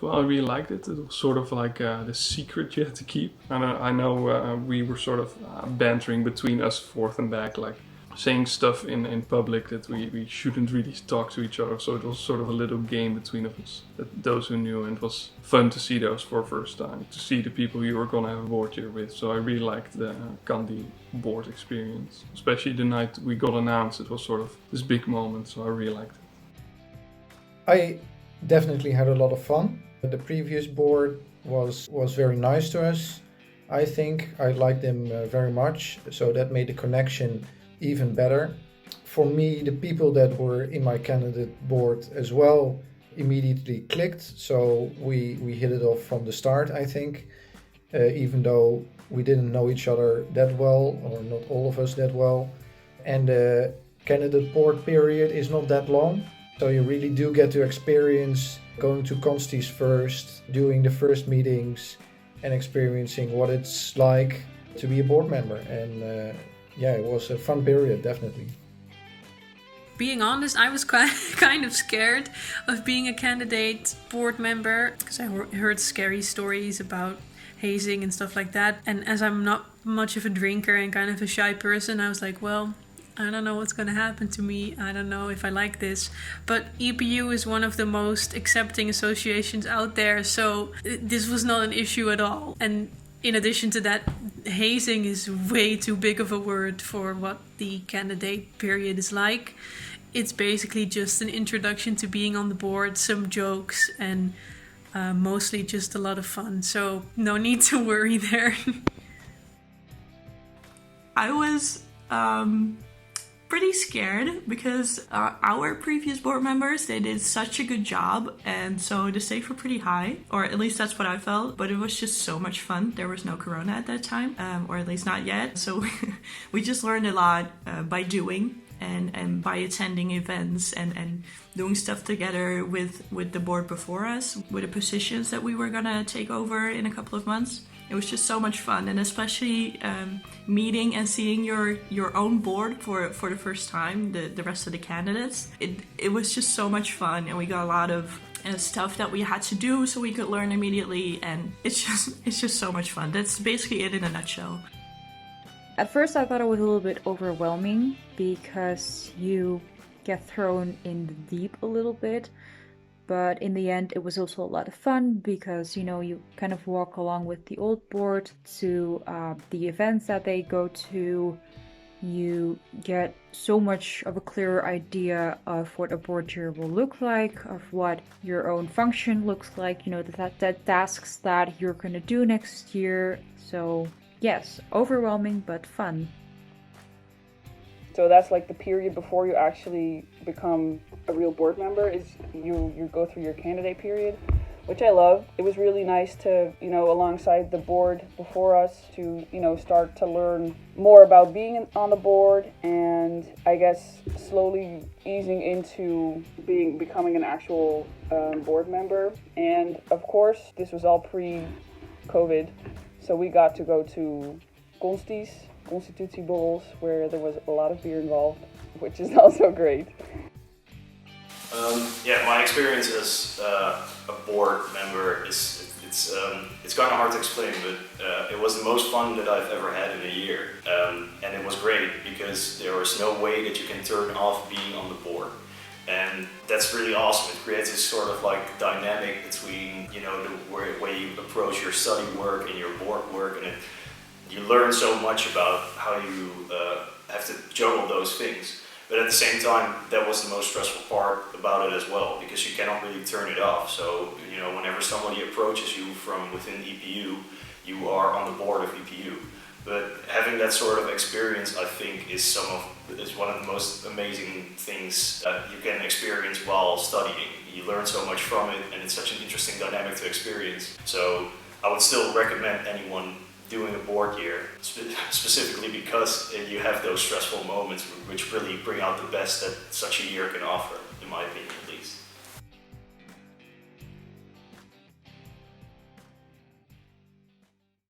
Well, I really liked it. It was sort of like the secret you had to keep. I know we were sort of bantering between us forth and back, like saying stuff in public that we shouldn't really talk to each other. So it was sort of a little game between us, that those who knew, and it was fun to see those for the first time, to see the people you were going to have a board year with. So I really liked the Candy board experience, especially the night we got announced. It was sort of this big moment, so I really liked it. I definitely had a lot of fun. The previous board was very nice to us. I think I liked them very much, so that made the connection even better. For me, the people that were in my candidate board as well immediately clicked, so we hit it off from the start, I think, even though we didn't know each other that well, or not all of us that well. And the candidate board period is not that long, so you really do get to experience going to Consties first, doing the first meetings, and experiencing what it's like to be a board member. And it was a fun period, definitely. Being honest, I was kind of scared of being a candidate board member because I heard scary stories about hazing and stuff like that. And as I'm not much of a drinker and kind of a shy person, I was like, well, I don't know what's going to happen to me. I don't know if I like this. But EPU is one of the most accepting associations out there, so this was not an issue at all. And in addition to that, hazing is way too big of a word for what the candidate period is like. It's basically just an introduction to being on the board, some jokes, and mostly just a lot of fun. So no need to worry there. I was pretty scared because our previous board members, they did such a good job, and so the stakes were pretty high, or at least that's what I felt. But it was just so much fun. There was no corona at that time, or at least not yet, so we just learned a lot by doing and by attending events and doing stuff together with the board before us, with the positions that we were gonna take over in a couple of months. It was just so much fun, and especially meeting and seeing your own board for the first time, the rest of the candidates. It was just so much fun, and we got a lot of stuff that we had to do so we could learn immediately, and it's just so much fun. That's basically it in a nutshell. At first I thought it was a little bit overwhelming because you get thrown in the deep a little bit. But in the end, it was also a lot of fun because, you kind of walk along with the old board to the events that they go to. You get so much of a clearer idea of what a board year will look like, of what your own function looks like, the tasks that you're going to do next year. So yes, overwhelming, but fun. So that's like the period before you actually become a real board member, is you go through your candidate period, which I love. It was really nice to, alongside the board before us to, start to learn more about being on the board, and I guess slowly easing into becoming an actual board member. And of course, this was all pre-COVID, so we got to go to Consties, Constitutieborrels, where there was a lot of beer involved, which is also great. My experience as a board member it's kind of hard to explain, but it was the most fun that I've ever had in a year, and it was great because there was no way that you can turn off being on the board, and that's really awesome. It creates this sort of like dynamic between the way you approach your study work and your board work, and you learn so much about how you have to juggle those things. But at the same time, that was the most stressful part about it as well, because you cannot really turn it off. So, whenever somebody approaches you from within EPU, you are on the board of EPU. But having that sort of experience, I think, is one of the most amazing things that you can experience while studying. You learn so much from it, and it's such an interesting dynamic to experience. So I would still recommend anyone doing a board year, specifically because you have those stressful moments which really bring out the best that such a year can offer, in my opinion.